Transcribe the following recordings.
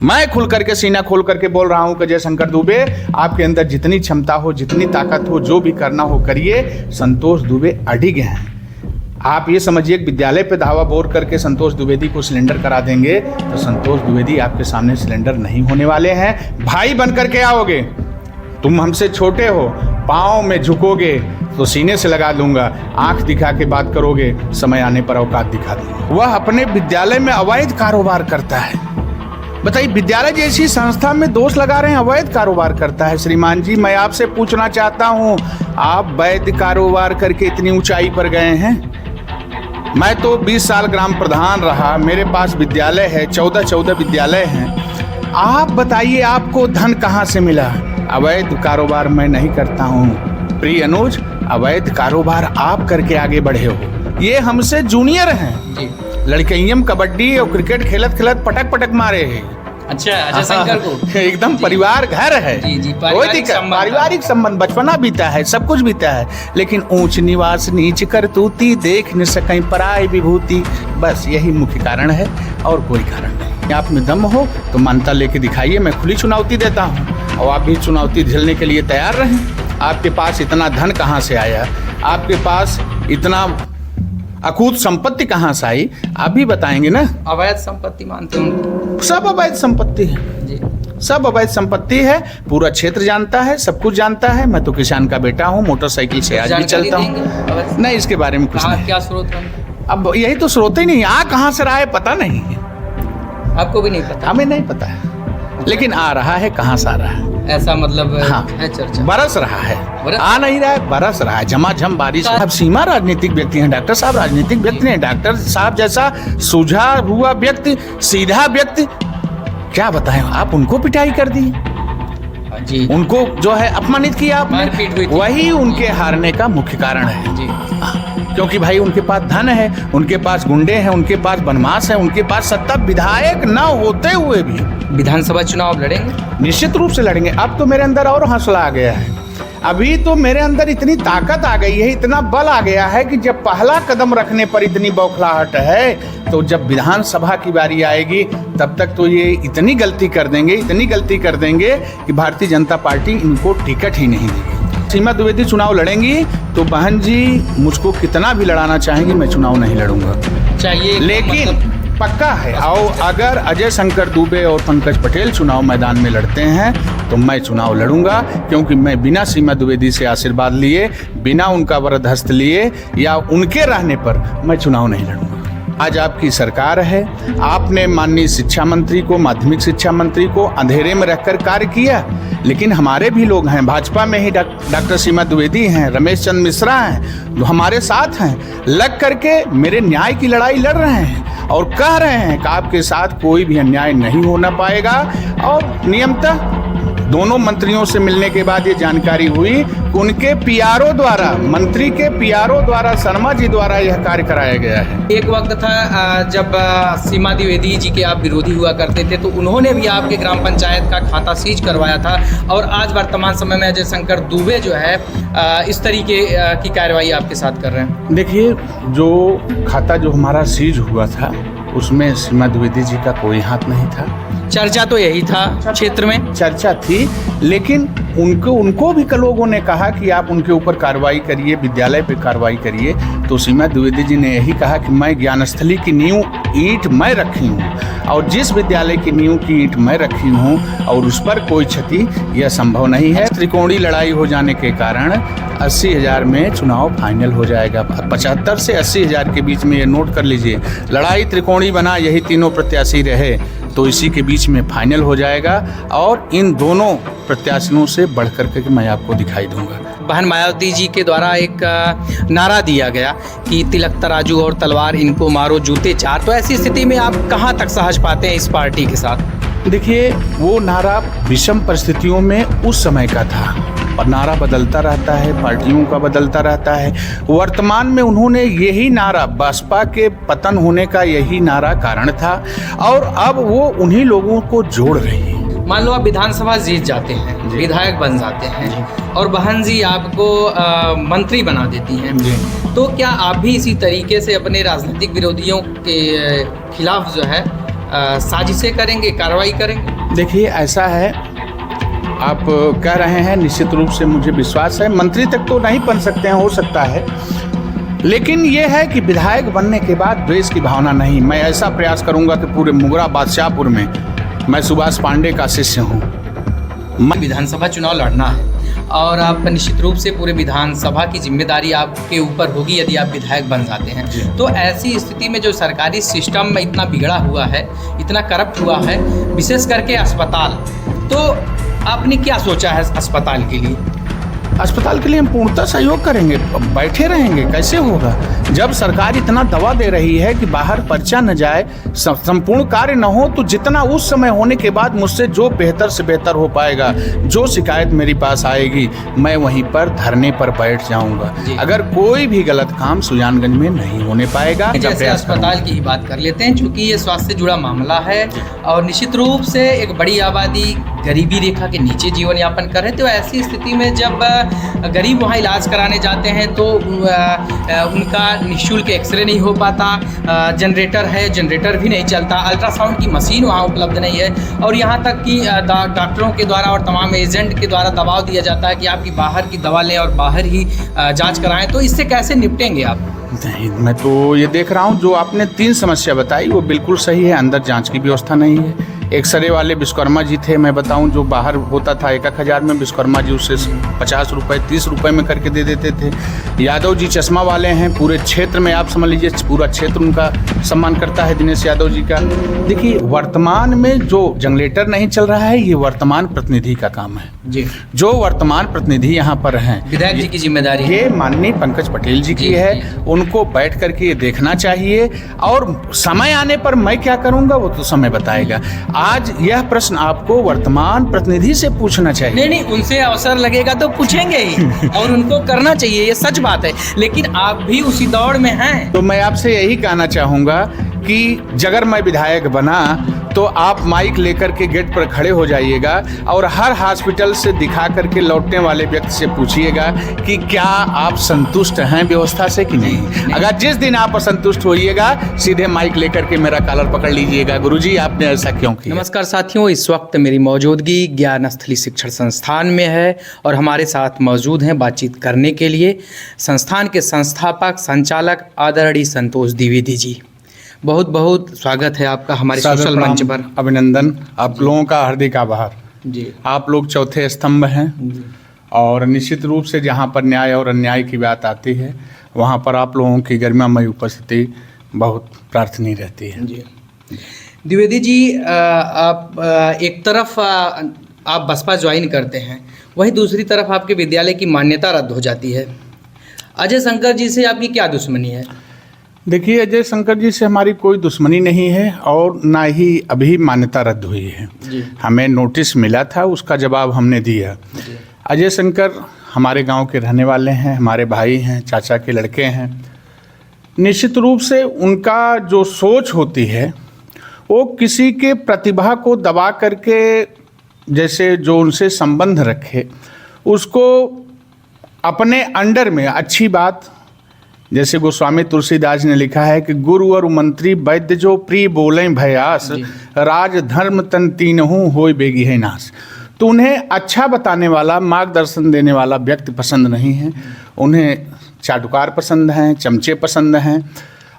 मैं खुल करके सीना खोल करके बोल रहा हूं कि अजय शंकर दुबे, आपके अंदर जितनी क्षमता हो, जितनी ताकत हो, जो भी करना हो करिए। संतोष दुबे अडिग हैं। आप ये समझिए कि विद्यालय पे धावा बोर करके संतोष द्विवेदी को सिलेंडर करा देंगे तो संतोष द्विवेदी आपके सामने सिलेंडर नहीं होने वाले हैं। भाई बन करके आओगे, तुम हमसे छोटे हो, पाँव में झुकोगे तो सीने से लगा दूंगा, आंख दिखा के बात करोगे, समय आने पर औकात दिखा दूंगा। वह अपने विद्यालय में अवैध कारोबार करता है। बताइए, विद्यालय जैसी संस्था में दोष लगा रहे हैं, अवैध कारोबार करता है। श्रीमान जी, मैं आपसे पूछना चाहता हूं, आप वैध कारोबार करके इतनी ऊंचाई पर गए हैं। मैं तो 20 साल ग्राम प्रधान रहा, मेरे पास विद्यालय है, 14 विद्यालय हैं। आप बताइए, आपको धन कहाँ से मिला? अवैध कारोबार मैं नहीं करता हूँ प्रिय अनुज, अवैध कारोबार आप करके आगे बढ़े हो। ये हमसे जूनियर हैं, लड़कियम कबड्डी और क्रिकेट खेलत खेलत पटक पटक मारे हैं। अच्छा, अजय शंकर को एकदम परिवार घर है, जी, कोई दिक्कत, पारिवारिक संबंध, बचपना बीता है, सब कुछ बीता है, लेकिन ऊंच निवास नीच करतूती, देख न सकें पराई विभूति, बस यही मुख्य कारण है और कोई कारण नहीं। आप में दम हो तो मान्यता लेके दिखाइए, मैं खुली चुनौती देता हूँ और आप भी चुनौती झेलने के लिए तैयार रहें। आपके पास इतना धन कहाँ से आया? आपके पास इतना अकूत संपत्ति कहाँ से आई? आप भी बताएंगे ना। अवैध संपत्ति मानते हैं? सब अवैध संपत्ति है जी, सब अवैध संपत्ति है। पूरा क्षेत्र जानता है, सब कुछ जानता है। मैं तो किसान का बेटा हूँ, मोटरसाइकिल से आज भी चलता हूँ। नहीं, इसके बारे में कुछ नहीं। क्या स्रोत है? अब यही तो स्रोत ही नहीं, आ कहाँ से रहा है पता नहीं है। आपको भी नहीं पता? हमें नहीं पता है, लेकिन आ रहा है, कहाँ से आ रहा है ऐसा मतलब हाँ, है चर्चा। बरस रहा है, आ नहीं रहा है, बरस रहा है, झमाझम बारिश। अब सीमा राजनीतिक व्यक्ति हैं, डॉक्टर साहब राजनीतिक व्यक्ति हैं। डॉक्टर साहब जैसा सुलझा हुआ व्यक्ति, सीधा व्यक्ति, क्या बताएं, आप उनको पिटाई कर दी जी, उनको जो है अपमानित किया आपने, वही उनके हारने का मुख्य कारण है जी। क्योंकि भाई उनके पास धन है, उनके पास गुंडे हैं, उनके पास बनमास है, उनके पास सत्ता, विधायक न होते हुए भी विधानसभा चुनाव लड़ेंगे? निश्चित रूप से लड़ेंगे। अब तो मेरे अंदर और हौसला आ गया है, अभी तो मेरे अंदर इतनी ताकत आ गई है, इतना बल आ गया है कि जब पहला कदम रखने पर इतनी बौखलाहट है, तो जब विधानसभा की बारी आएगी तब तक तो ये इतनी गलती कर देंगे, इतनी गलती कर देंगे कि भारतीय जनता पार्टी इनको टिकट ही नहीं देगी। सीमा द्विवेदी चुनाव लड़ेंगी तो बहन जी, मुझको कितना भी लड़ाना चाहेंगी, मैं चुनाव नहीं लड़ूंगा चाहिए, लेकिन पक्का है। और अगर अजय शंकर दुबे और पंकज पटेल चुनाव मैदान में लड़ते हैं तो मैं चुनाव लड़ूंगा, क्योंकि मैं बिना सीमा द्विवेदी से आशीर्वाद लिए, बिना उनका वरद हस्त लिए या उनके रहने पर मैं चुनाव नहीं लड़ूंगा। आज आपकी सरकार है, आपने माननीय शिक्षा मंत्री को, माध्यमिक शिक्षा मंत्री को अंधेरे में रखकर कार्य किया, लेकिन हमारे भी लोग हैं, भाजपा में ही डॉक्टर सीमा द्विवेदी हैं, रमेश चंद्र मिश्रा हैं, जो हमारे साथ हैं, लग करके मेरे न्याय की लड़ाई लड़ रहे हैं और कह रहे हैं कि आपके साथ कोई भी अन्याय नहीं होना पाएगा। और नियमतः दोनों मंत्रियों से मिलने के बाद ये जानकारी हुई कि उनके पीआरओ द्वारा, मंत्री के पीआरओ द्वारा, शर्मा जी द्वारा यह कार्य कराया गया है। एक वक्त था जब सीमा द्विवेदी जी के आप विरोधी हुआ करते थे, तो उन्होंने भी आपके ग्राम पंचायत का खाता सीज करवाया था, और आज वर्तमान समय में अजय शंकर दुबे जो है इस तरीके की कार्रवाई आपके साथ कर रहे हैं। देखिए, जो खाता जो हमारा सीज हुआ था उसमें सीमा द्विवेदी जी का कोई हाथ नहीं था। चर्चा तो यही था, क्षेत्र में चर्चा थी, लेकिन उनको भी लोगों ने कहा कि आप उनके ऊपर कार्रवाई करिए, विद्यालय पे कार्रवाई करिए। तो सीमा द्विवेदी जी ने यही कहा कि मैं ज्ञानस्थली की नींव ईंट मैं रखी हूँ, और जिस विद्यालय की नींव की ईंट मैं रखी हूँ और उस पर कोई क्षति यह संभव नहीं है। त्रिकोणीय लड़ाई हो जाने के कारण 80,000 में चुनाव फाइनल हो जाएगा। 75 से 80,000 के बीच में ये नोट कर लीजिए, लड़ाई त्रिकोणीय बना, यही तीनों प्रत्याशी रहे तो इसी के बीच में फाइनल हो जाएगा, और इन दोनों प्रत्याशियों से बढ़ करके मैं आपको दिखाई दूंगा। बहन मायावती जी के द्वारा एक नारा दिया गया कि तिलक तराजू और तलवार इनको मारो जूते चार, तो ऐसी स्थिति में आप कहाँ तक सहज पाते हैं इस पार्टी के साथ? देखिए, वो नारा विषम परिस्थितियों में उस समय का था, और नारा बदलता रहता है, पार्टियों का बदलता रहता है। वर्तमान में उन्होंने यही नारा, बसपा के पतन होने का यही नारा कारण था, और अब वो उन्हीं लोगों को जोड़ रही है। मान लो आप विधानसभा जीत जाते हैं, विधायक बन जाते हैं, और बहन जी आपको मंत्री बना देती हैं, तो क्या आप भी इसी तरीके से अपने राजनीतिक विरोधियों के खिलाफ जो है साजिशें करेंगे, कार्रवाई करेंगे? देखिए ऐसा है, आप कह रहे हैं, निश्चित रूप से मुझे विश्वास है मंत्री तक तो नहीं बन सकते हैं, हो सकता है, लेकिन ये है कि विधायक बनने के बाद द्वेष की भावना नहीं। मैं ऐसा प्रयास करूंगा कि पूरे मुगरा बादशाहपुर में, मैं सुभाष पांडे का शिष्य हूँ, विधानसभा चुनाव लड़ना है और आप निश्चित रूप से पूरे विधानसभा की जिम्मेदारी आपके ऊपर होगी यदि आप विधायक बन जाते हैं। तो ऐसी स्थिति में जो सरकारी सिस्टम में इतना बिगड़ा हुआ है, इतना करप्ट हुआ है, विशेष करके अस्पताल, तो आपने क्या सोचा है अस्पताल के लिए? अस्पताल के लिए हम पूर्णतः सहयोग करेंगे, बैठे रहेंगे, कैसे होगा जब सरकार इतना दवा दे रही है कि बाहर पर्चा न जाए, संपूर्ण कार्य न हो, तो जितना उस समय होने के बाद मुझसे जो बेहतर से बेहतर हो पाएगा, जो शिकायत मेरी पास आएगी, मैं वहीं पर धरने पर बैठ जाऊंगा। अगर कोई भी गलत काम सुजानगंज में नहीं होने पाएगा। जैसे अस्पताल की ही बात कर लेते हैं, क्योंकि ये स्वास्थ्य से जुड़ा मामला है और निश्चित रूप से एक बड़ी आबादी गरीबी रेखा के नीचे जीवन यापन कर रहे थे। तो ऐसी स्थिति में जब गरीब वहाँ इलाज कराने जाते हैं तो उनका निःशुल्क एक्सरे नहीं हो पाता, जनरेटर है, जनरेटर भी नहीं चलता, अल्ट्रासाउंड की मशीन वहाँ उपलब्ध नहीं है, और यहाँ तक कि डॉक्टरों के द्वारा और तमाम एजेंट के द्वारा दबाव दिया जाता है कि आपकी बाहर की दवा लें और बाहर ही जाँच कराएँ। तो इससे कैसे निपटेंगे आप? नहीं, मैं तो ये देख रहा हूँ, जो आपने 3 समस्या बताई वो बिल्कुल सही है। अंदर जांच की व्यवस्था नहीं है। एक्सरे वाले विश्वकर्मा जी थे, मैं बताऊं, जो बाहर होता था 1,000 में, विश्वकर्मा जी उससे 50 रुपये 30 रुपये में करके दे देते थे। यादव जी चश्मा वाले हैं, पूरे क्षेत्र में आप समझ लीजिए पूरा क्षेत्र उनका सम्मान करता है, दिनेश यादव जी का। देखिए वर्तमान में जो जनरेटर नहीं चल रहा है, ये वर्तमान प्रतिनिधि का काम है जी। जो वर्तमान प्रतिनिधि यहाँ पर हैं, विधायक जी की जिम्मेदारी ये माननीय पंकज पटेल जी की है। उनको बैठ करके ये देखना चाहिए, और समय आने पर मैं क्या करूँगा वो तो समय बताएगा। आज यह प्रश्न आपको वर्तमान प्रतिनिधि से पूछना चाहिए। नहीं, उनसे अवसर लगेगा तो पूछेंगे ही और उनको करना चाहिए, ये सच बात है, लेकिन आप भी उसी दौड़ में हैं। तो मैं आपसे यही कहना चाहूँगा कि अगर मैं विधायक बना तो आप माइक लेकर के गेट पर खड़े हो जाइएगा और हर हॉस्पिटल से दिखा करके लौटने वाले व्यक्ति से पूछिएगा कि क्या आप संतुष्ट हैं व्यवस्था से कि नहीं। अगर जिस दिन आप असंतुष्ट होइएगा, सीधे माइक लेकर के मेरा कॉलर पकड़ लीजिएगा, गुरुजी आपने ऐसा क्यों किया। नमस्कार साथियों, इस वक्त मेरी मौजूदगी ज्ञानस्थली शिक्षण संस्थान में है और हमारे साथ मौजूद हैं बातचीत करने के लिए संस्थान के संस्थापक संचालक आदरणीय संतोष द्विवेदी जी। बहुत बहुत स्वागत है आपका हमारे सोशल मंच पर। अभिनंदन, आप लोगों का हार्दिक आभार जी। आप लोग चौथे स्तंभ हैं और निश्चित रूप से जहाँ पर न्याय और अन्याय की बात आती है, वहाँ पर आप लोगों की गरिमामय उपस्थिति बहुत प्रार्थनीय रहती है जी। द्विवेदी जी, आप एक तरफ आप बसपा ज्वाइन करते हैं, वहीं दूसरी तरफ आपके विद्यालय की मान्यता रद्द हो जाती है। अजय शंकर जी से आपकी क्या दुश्मनी है? देखिए, अजय शंकर जी से हमारी कोई दुश्मनी नहीं है और ना ही अभी मान्यता रद्द हुई है जी। हमें नोटिस मिला था, उसका जवाब हमने दिया। अजय शंकर हमारे गांव के रहने वाले हैं, हमारे भाई हैं, चाचा के लड़के हैं। निश्चित रूप से उनका जो सोच होती है वो किसी के प्रतिभा को दबा करके, जैसे जो उनसे संबंध रखे उसको अपने अंडर में, अच्छी बात, जैसे गोस्वामी तुलसीदास ने लिखा है कि गुरु और मंत्री वैद्य जो प्रिय बोले भयास, राज धर्म तन तीनहु होय बेगी है नाश। तो उन्हें अच्छा बताने वाला, मार्गदर्शन देने वाला व्यक्ति पसंद नहीं है। उन्हें चाटुकार पसंद हैं, चमचे पसंद हैं,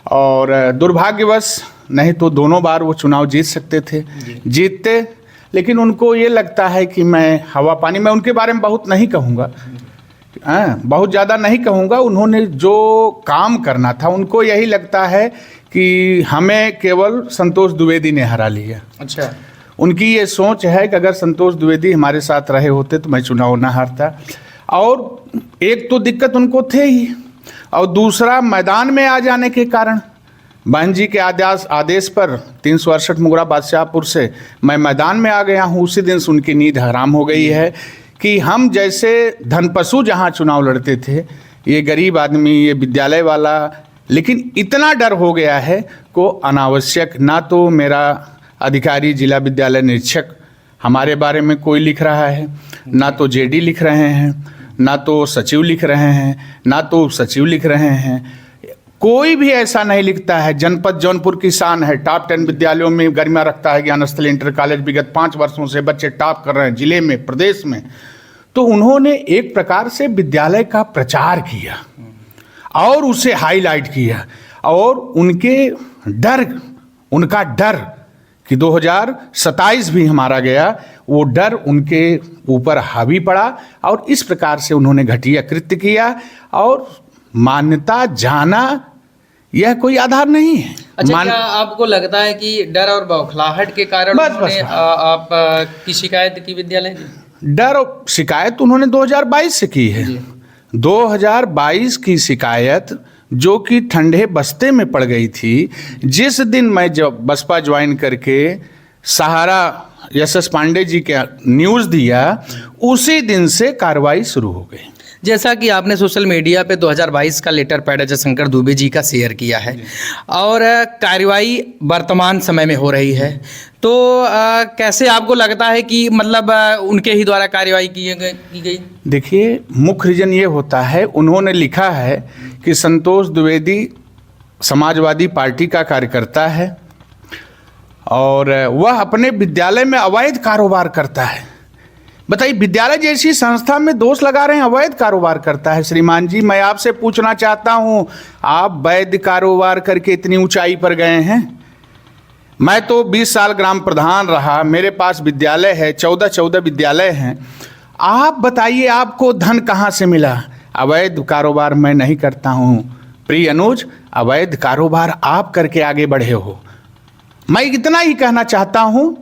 और दुर्भाग्यवश नहीं तो दोनों बार वो चुनाव जीत सकते थे, जीतते, लेकिन उनको ये लगता है कि मैं हवा पानी, मैं उनके बारे में बहुत नहीं कहूँगा, बहुत ज़्यादा नहीं कहूँगा। उन्होंने जो काम करना था, उनको यही लगता है कि हमें केवल संतोष द्विवेदी ने हरा लिया। अच्छा, उनकी ये सोच है कि अगर संतोष द्विवेदी हमारे साथ रहे होते तो मैं चुनाव ना हारता। और एक तो दिक्कत उनको थे ही, और दूसरा मैदान में आ जाने के कारण, बहन जी के आदेश पर 368 मुगरा बादशाहपुर से मैं मैदान में आ गया हूँ। उसी दिन से उनकी नींद हराम हो गई है कि हम जैसे धनपशु जहाँ चुनाव लड़ते थे, ये गरीब आदमी, ये विद्यालय वाला, लेकिन इतना डर हो गया है को अनावश्यक, ना तो मेरा अधिकारी जिला विद्यालय निरीक्षक हमारे बारे में कोई लिख रहा है, ना तो जेडी लिख रहे हैं, ना तो सचिव लिख रहे हैं, ना तो सचिव लिख रहे हैं। कोई भी ऐसा नहीं लिखता है। जनपद जौनपुर की शान है, टॉप 10 विद्यालयों में गरिमा रखता है ज्ञानस्थली इंटर कॉलेज। विगत 5 वर्षों से बच्चे टॉप कर रहे हैं जिले में, प्रदेश में। तो उन्होंने एक प्रकार से विद्यालय का प्रचार किया और उसे हाईलाइट किया, और उनका डर कि 2027 भी हमारा गया, वो डर उनके ऊपर हावी पड़ा और इस प्रकार से उन्होंने घटिया कृत्य किया। और मान्यता जाना यह कोई आधार नहीं है। अच्छा, क्या आपको लगता है कि डर और बौखलाहट के कारण उन्होंने आप की शिकायत की विद्यालय की? डर और शिकायत उन्होंने 2022 से की है। 2022 की शिकायत जो कि ठंडे बस्ते में पड़ गई थी। जिस दिन मैं जब बसपा ज्वाइन करके सहारा SS पांडे जी का न्यूज़ दिया, उसी दिन से कार्रवाई शुरू हो गई। जैसा कि आपने सोशल मीडिया पे 2022 का लेटर पैड अजय शंकर दुबे जी का शेयर किया है और कार्रवाई वर्तमान समय में हो रही है, तो कैसे आपको लगता है कि मतलब उनके ही द्वारा कार्रवाई की गई? देखिए, मुख्य रीजन ये होता है, उन्होंने लिखा है कि संतोष द्विवेदी समाजवादी पार्टी का कार्यकर्ता है और वह अपने विद्यालय में अवैध कारोबार करता है। बताइए, विद्यालय जैसी संस्था में दोष लगा रहे हैं अवैध कारोबार करता है। श्रीमान जी, मैं आपसे पूछना चाहता हूं, आप वैध कारोबार करके इतनी ऊंचाई पर गए हैं? मैं तो 20 साल ग्राम प्रधान रहा, मेरे पास विद्यालय है, 14 विद्यालय हैं। आप बताइए, आपको धन कहाँ से मिला? अवैध कारोबार मैं नहीं करता हूँ प्रिय अनुज, अवैध कारोबार आप करके आगे बढ़े हो। मैं इतना ही कहना चाहता हूँ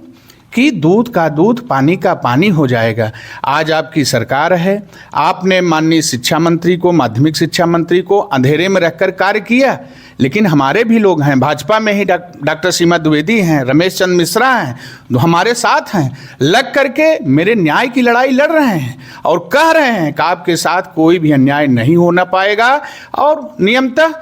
कि दूध का दूध, पानी का पानी हो जाएगा। आज आपकी सरकार है, आपने माननीय शिक्षा मंत्री को, माध्यमिक शिक्षा मंत्री को अंधेरे में रखकर कार्य किया, लेकिन हमारे भी लोग हैं, भाजपा में ही डॉक्टर सीमा द्विवेदी हैं, रमेश चंद्र मिश्रा हैं, जो हमारे साथ हैं, लग करके मेरे न्याय की लड़ाई लड़ रहे हैं और कह रहे हैं कि आपके साथ कोई भी अन्याय नहीं होना पाएगा। और नियमतः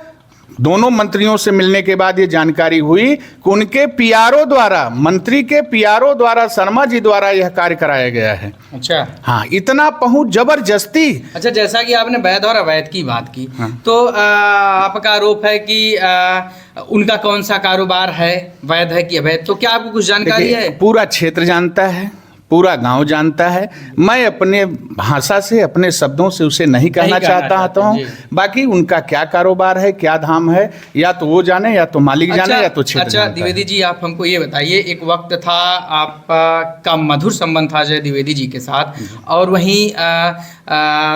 दोनों मंत्रियों से मिलने के बाद ये जानकारी हुई कि उनके PRO द्वारा, मंत्री के PRO द्वारा, शर्मा जी द्वारा यह कार्य कराया गया है। अच्छा, हाँ, इतना पहुंच जबरदस्ती। अच्छा, जैसा कि आपने वैध और अवैध की बात की, हाँ। तो आपका आरोप है कि उनका कौन सा कारोबार है, वैध है कि अवैध, तो क्या आपको कुछ जानकारी है? पूरा क्षेत्र जानता है, पूरा गांव जानता है। मैं अपने भाषा से, अपने शब्दों से उसे नहीं कहना चाहता हूँ। बाकी उनका क्या कारोबार है, क्या धाम है, या तो वो जाने, या तो मालिक जाने, या तो क्षेत्र। अच्छा द्विवेदी जी, आप हमको ये बताइए, एक वक्त था आपका मधुर संबंध था अजय द्विवेदी जी के साथ, और वहीं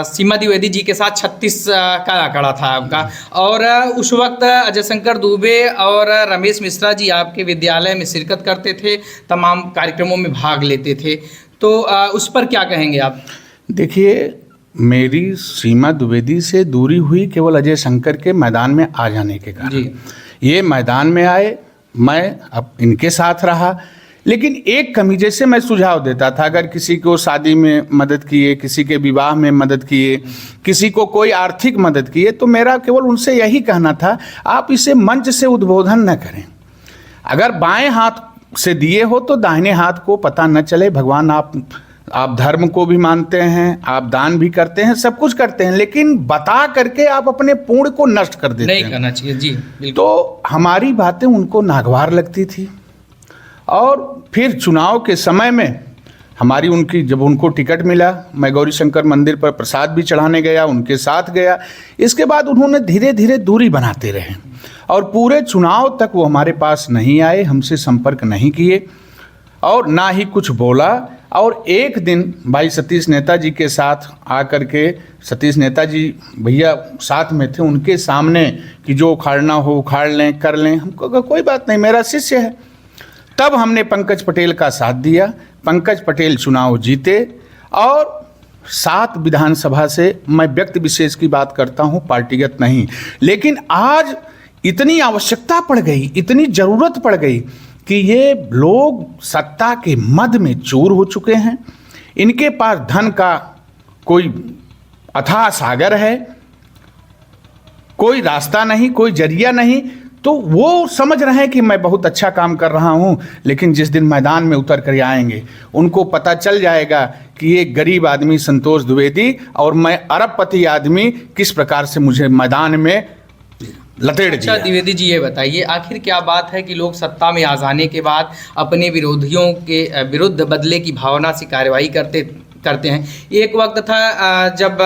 सीमा द्विवेदी जी के साथ 36 का आंकड़ा था आपका, और उस वक्त अजय शंकर दुबे और रमेश मिश्रा जी आपके विद्यालय में शिरकत करते थे, तमाम कार्यक्रमों में भाग लेते थे, तो उस पर क्या कहेंगे आप? देखिए, मेरी सीमा द्विवेदी से दूरी हुई केवल अजय शंकर के मैदान में आ जाने के कारण। ये मैदान में आए, मैं अब इनके साथ रहा, लेकिन एक कमी, जैसे मैं सुझाव देता था, अगर किसी को शादी में मदद किए, किसी के विवाह में मदद किए, किसी को कोई आर्थिक मदद किए, तो मेरा केवल उनसे यही कहना था, आप इसे मंच से उद्बोधन न करें। अगर बाएं हाथ से दिए हो तो दाहिने हाथ को पता न चले। भगवान, आप धर्म को भी मानते हैं, आप दान भी करते हैं, सब कुछ करते हैं, लेकिन बता करके आप अपने पुण्य को नष्ट कर देते हैं। नहीं करना चाहिए जी, बिल्कुल। तो हमारी बातें उनको नागवार लगती थी, और फिर चुनाव के समय में हमारी उनकी, जब उनको टिकट मिला, मैं गौरी शंकर मंदिर पर प्रसाद भी चढ़ाने गया, उनके साथ गया। इसके बाद उन्होंने धीरे धीरे दूरी बनाते रहे और पूरे चुनाव तक वो हमारे पास नहीं आए, हमसे संपर्क नहीं किए और ना ही कुछ बोला। और एक दिन भाई सतीश नेताजी के साथ आकर के, सतीश नेताजी भैया साथ में थे, उनके सामने कि जो उखाड़ना हो उखाड़ लें, कर लें। हमको कहा कोई बात नहीं, मेरा शिष्य है। तब हमने पंकज पटेल का साथ दिया, पंकज पटेल चुनाव जीते, और 7 विधानसभा से, मैं व्यक्ति विशेष की बात करता हूँ, पार्टीगत नहीं। लेकिन आज इतनी आवश्यकता पड़ गई, इतनी ज़रूरत पड़ गई कि ये लोग सत्ता के मद में चूर हो चुके हैं। इनके पास धन का कोई अथाह सागर है, कोई रास्ता नहीं, कोई जरिया नहीं। तो वो समझ रहे हैं कि मैं बहुत अच्छा काम कर रहा हूं, लेकिन जिस दिन मैदान में उतर कर आएंगे, उनको पता चल जाएगा कि एक गरीब आदमी संतोष द्विवेदी और मैं अरबपति आदमी किस प्रकार से मुझे मैदान में लतेड़ अच्छा दिया। द्विवेदी जी, ये बताइए आखिर क्या बात है कि लोग सत्ता में आ जाने के बाद अपने विरोधियों के विरुद्ध बदले की भावना से कार्रवाई करते हैं। एक वक्त था जब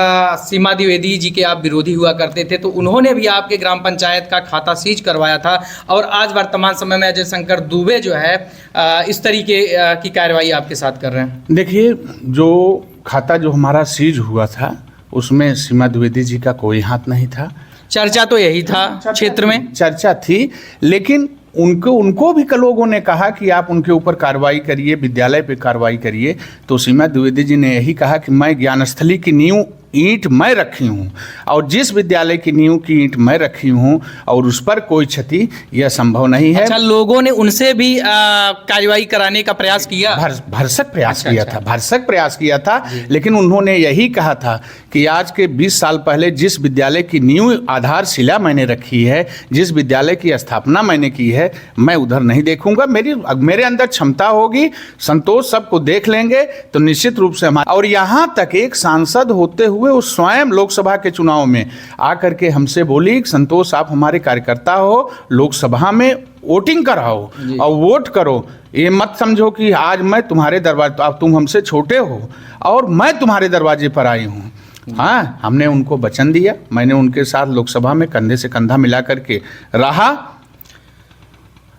सीमा द्विवेदी जी के आप विरोधी हुआ करते थे, तो उन्होंने भी आपके ग्राम पंचायत का खाता सीज करवाया था, और आज वर्तमान समय में अजय शंकर दुबे जो है इस तरीके की कार्रवाई आपके साथ कर रहे हैं। देखिए, जो खाता जो हमारा सीज हुआ था उसमें सीमा द्विवेदी जी का कोई हाथ नहीं था। चर्चा तो यही था क्षेत्र में, चर्चा थी, लेकिन उनको भी लोगों ने कहा कि आप उनके ऊपर कार्रवाई करिए, विद्यालय पे कार्रवाई करिए। तो सीमा द्विवेदी जी ने यही कहा कि मैं ज्ञानस्थली की नींव ईंट मैं रखी हूँ, और जिस विद्यालय की नींव की ईंट मैं रखी हूँ और उस पर कोई क्षति यह संभव नहीं है। अच्छा, लोगों ने उनसे भी कार्रवाई कराने का प्रयास किया, भरसक प्रयास अच्छा, किया अच्छा। था, भरसक प्रयास किया था, लेकिन उन्होंने यही कहा था कि आज के 20 साल पहले जिस विद्यालय की नींव आधारशिला मैंने रखी है, जिस विद्यालय की स्थापना मैंने की है, मैं उधर नहीं देखूंगा। मेरे अंदर क्षमता होगी, संतोष सबको देख लेंगे तो निश्चित रूप से हमारा। और यहाँ तक एक सांसद होते हुए वो स्वयं लोकसभा के चुनाव में आकर के हमसे बोली, संतोष आप हमारे कार्यकर्ता हो, लोकसभा में वोटिंग कराओ और वोट करो। ये मत समझो कि आज मैं तुम्हारे दरबार, अब तुम हमसे छोटे हो और मैं तुम्हारे दरवाजे पर आई हूँ। हाँ, हमने उनको वचन दिया, मैंने उनके साथ लोकसभा में कंधे से कंधा मिला करके रहा,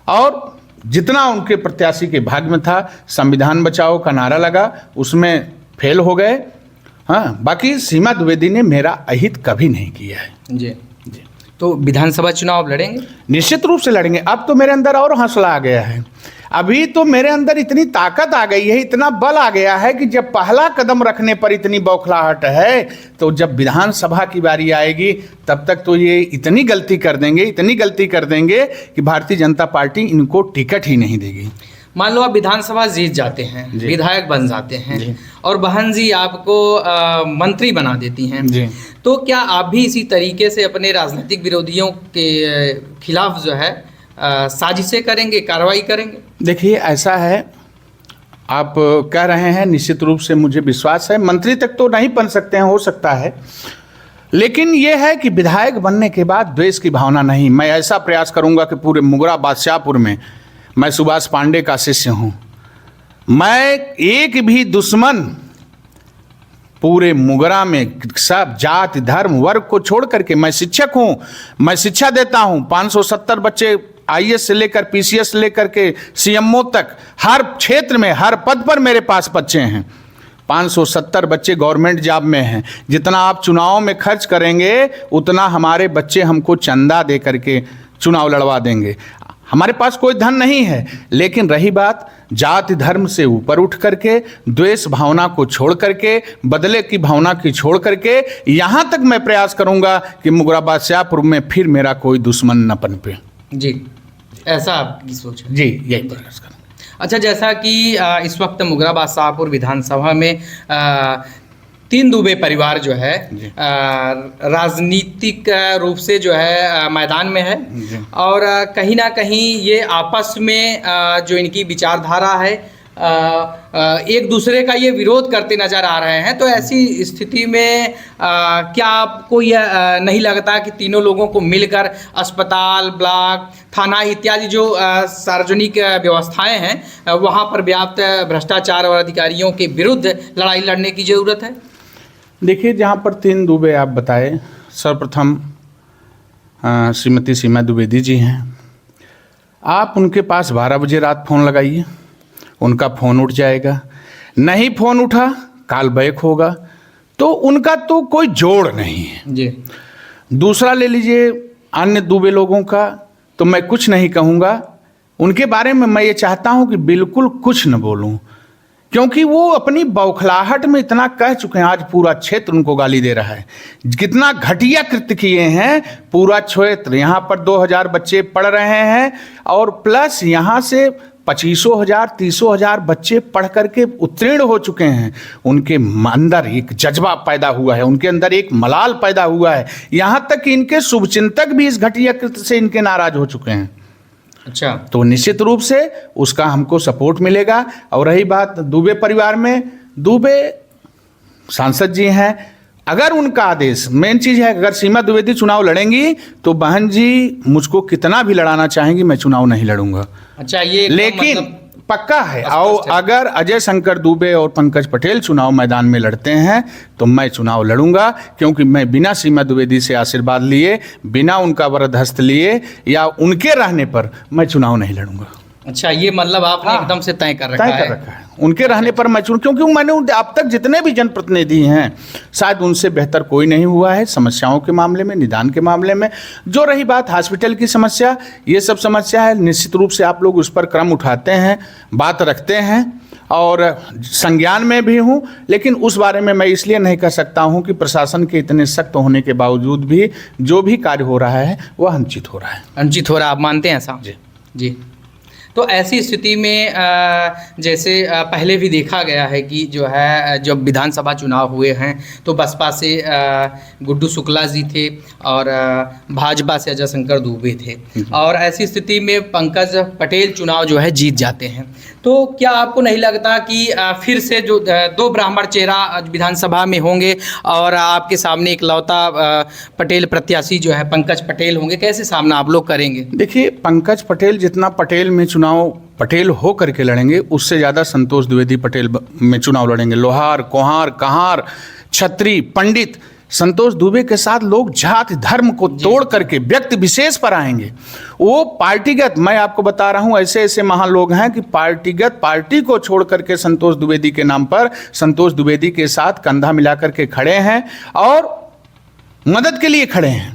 और जितना उनके प्रत्याशी के भाग में था, संविधान बचाओ का नारा लगा, उसमें फेल हो गए। हाँ, बाकी सीमा द्विवेदी ने मेरा अहित कभी नहीं किया है। जी जी। तो विधानसभा चुनाव लड़ेंगे? निश्चित रूप से लड़ेंगे। अब तो मेरे अंदर और हौसला आ गया है, अभी तो मेरे अंदर इतनी ताकत आ गई है, इतना बल आ गया है कि जब पहला कदम रखने पर इतनी बौखलाहट है, तो जब विधानसभा की बारी आएगी तब तक तो ये इतनी गलती कर देंगे, इतनी गलती कर देंगे कि भारतीय जनता पार्टी इनको टिकट ही नहीं देगी। मान लो आप विधानसभा जीत जाते हैं, विधायक बन जाते हैं, और बहन जी आपको मंत्री बना देती हैं, तो क्या आप भी इसी तरीके से अपने राजनीतिक विरोधियों के खिलाफ जो है साजिशें करेंगे, कार्रवाई करेंगे? देखिए, ऐसा है, आप कह रहे हैं, निश्चित रूप से मुझे विश्वास है, मंत्री तक तो नहीं बन सकते हैं, हो सकता है, लेकिन यह है कि विधायक बनने के बाद द्वेष की भावना नहीं। मैं ऐसा प्रयास करूंगा कि पूरे मुगरा बादशाहपुर में, मैं सुभाष पांडे का शिष्य हूं, मैं एक भी दुश्मन पूरे मुगरा में, सब जाति धर्म वर्ग को छोड़ करके, मैं शिक्षक हूं, मैं शिक्षा देता हूं, 570 बच्चे IAS से लेकर PCS से लेकर के CMO तक, हर क्षेत्र में हर पद पर मेरे पास बच्चे हैं। 570 बच्चे गवर्नमेंट जॉब में हैं। जितना आप चुनाव में खर्च करेंगे उतना हमारे बच्चे हमको चंदा दे करके चुनाव लड़वा देंगे। हमारे पास कोई धन नहीं है, लेकिन रही बात जाति धर्म से ऊपर उठ करके, द्वेष भावना को छोड़ करके, बदले की भावना की छोड़ करके, यहाँ तक मैं प्रयास करूँगा कि मुगरा बादशाहपुर में फिर मेरा कोई दुश्मन न पनपे। जी, ऐसा आपकी सोच है? जी, यही प्रयास करूँगा। अच्छा, जैसा कि इस वक्त मुगरा बादशाहपुर विधानसभा में 3 दुबे परिवार जो है राजनीतिक रूप से जो है मैदान में है, और कहीं ना कहीं ये आपस में जो इनकी विचारधारा है एक दूसरे का ये विरोध करते नजर आ रहे हैं। तो ऐसी स्थिति में क्या आपको यह नहीं लगता कि तीनों लोगों को मिलकर अस्पताल, ब्लॉक, थाना इत्यादि जो सार्वजनिक व्यवस्थाएं हैं वहाँ पर व्याप्त भ्रष्टाचार और अधिकारियों के विरुद्ध लड़ाई लड़ने की ज़रूरत है? देखिए, जहाँ पर 3 दुबे आप बताए, सर्वप्रथम श्रीमती सीमा द्विवेदी जी हैं। आप उनके पास 12 बजे रात फ़ोन लगाइए, उनका फ़ोन उठ जाएगा। नहीं फ़ोन उठा, कॉल बैक होगा, तो उनका तो कोई जोड़ नहीं है जी। दूसरा ले लीजिए अन्य दुबे लोगों का, तो मैं कुछ नहीं कहूँगा उनके बारे में। मैं ये चाहता हूँ कि बिल्कुल कुछ न बोलूँ, क्योंकि वो अपनी बौखलाहट में इतना कह चुके हैं। आज पूरा क्षेत्र उनको गाली दे रहा है, कितना घटिया कृत्य किए हैं। पूरा क्षेत्र, यहाँ पर 2000 बच्चे पढ़ रहे हैं, और प्लस यहाँ से 25,000 30,000 बच्चे पढ़ करके उत्तीर्ण हो चुके हैं। उनके अंदर एक जज्बा पैदा हुआ है, उनके अंदर एक मलाल पैदा हुआ है, यहाँ तक कि इनके शुभचिंतक भी इस घटिया कृत्य से इनके नाराज हो चुके हैं। अच्छा, तो निश्चित रूप से उसका हमको सपोर्ट मिलेगा। और रही बात दुबे परिवार में, दुबे सांसद जी हैं, अगर उनका आदेश, मेन चीज है, अगर सीमा द्विवेदी चुनाव लड़ेंगी तो बहन जी मुझको कितना भी लड़ाना चाहेंगी, मैं चुनाव नहीं लड़ूंगा। अच्छा, ये लेकिन मतलब पक्का है, स्पष्ट और है। अगर अजय शंकर दुबे और पंकज पटेल चुनाव मैदान में लड़ते हैं तो मैं चुनाव लड़ूंगा, क्योंकि मैं बिना सीमा द्विवेदी से आशीर्वाद लिए, बिना उनका वरदहस्त लिए या उनके रहने पर मैं चुनाव नहीं लड़ूंगा। अच्छा, ये मतलब आपने हाँ, एकदम से तय कर रखा तय है। कर रखा है, उनके रहने पर मैं चुन, क्योंकि मैंने अब तक जितने भी जनप्रतिनिधि हैं शायद उनसे बेहतर कोई नहीं हुआ है समस्याओं के मामले में, निदान के मामले में। जो रही बात हॉस्पिटल की समस्या, ये सब समस्या है, निश्चित रूप से आप लोग उस पर क्रम उठाते हैं, बात रखते हैं और संज्ञान में भी हूँ, लेकिन उस बारे में मैं इसलिए नहीं कह सकता हूँ कि प्रशासन के इतने सख्त होने के बावजूद भी जो भी कार्य हो रहा है वह अनुचित हो रहा है। अनुचित हो रहा, आप मानते हैं ऐसा? जी। जी। तो ऐसी स्थिति में जैसे पहले भी देखा गया है कि जो है जब विधानसभा चुनाव हुए हैं तो बसपा से गुड्डू शुक्ला जी थे और भाजपा से अजय शंकर दुबे थे, और ऐसी स्थिति में पंकज पटेल चुनाव जो है जीत जाते हैं। तो क्या आपको नहीं लगता कि फिर से जो दो ब्राह्मण चेहरा विधानसभा में होंगे और आपके सामने इकलौता पटेल प्रत्याशी जो है पंकज पटेल होंगे? कैसे सामना आप लोग करेंगे? देखिए, पंकज पटेल जितना पटेल में चुनाव पटेल हो करके लड़ेंगे, उससे ज़्यादा संतोष द्विवेदी पटेल में चुनाव लड़ेंगे। लोहार, कोहार, कहार, छत्री, पंडित, संतोष दुबे के साथ लोग जाति धर्म को तोड़ करके व्यक्ति विशेष पर आएंगे। वो पार्टीगत, मैं आपको बता रहा हूं, ऐसे ऐसे महान लोग हैं कि पार्टीगत, पार्टी को छोड़ करके संतोष द्विवेदी के नाम पर संतोष द्विवेदी के साथ कंधा मिला करके खड़े हैं और मदद के लिए खड़े हैं।